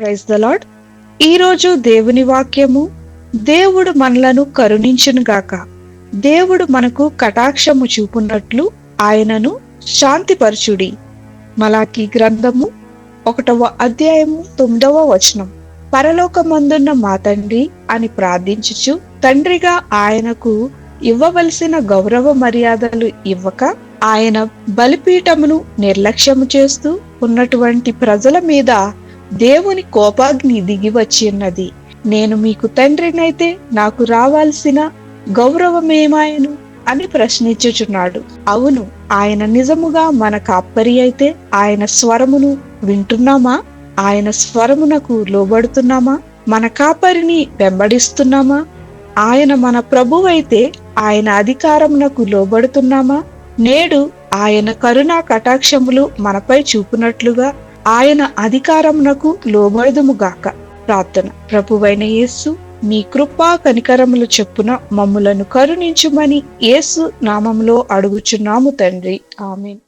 Praise the lord. ఈరోజు దేవుని వాక్యము, దేవుడు మనలను కరుణించును గాక. దేవుడు మనకు కటాక్షము చూపునట్లు ఆయనను శాంతిపరచుడి. మలాకీ గ్రంథము 1వ అధ్యాయము 9వ వచనం. పరలోకమందున్న మా తండ్రి అని ప్రార్థించుచు తండ్రిగా ఆయనకు ఇవ్వవలసిన గౌరవ మర్యాదలు ఇవ్వక ఆయన బలిపీఠమును నిర్లక్ష్యము చేస్తూ ఉన్నటువంటి ప్రజల మీద దేవుని కోపాగ్ని దిగి వచ్చి ఉన్నది. నేను మీకు తండ్రినైతే నాకు రావాల్సిన గౌరవమేమాయను అని ప్రశ్నించుచున్నాడు. అవును, ఆయన నిజముగా మన కాపరి అయితే ఆయన స్వరమును వింటున్నామా? ఆయన స్వరమునకు లోబడుతున్నామా? మన కాపరిని వెంబడిస్తున్నామా? ఆయన మన ప్రభువైతే ఆయన అధికారమునకు లోబడుతున్నామా? నేడు ఆయన కరుణా కటాక్షములు మనపై చూపునట్లుగా ఆయన అధికారమునకు లోబడుదుముగాక. ప్రార్థన. ప్రభువైన యేసు, మీ కృపా కనికరములు చొప్పున మమ్ములను కరుణించుమని యేసు నామములో అడుగుచున్నాము తండ్రి. ఆమేన్.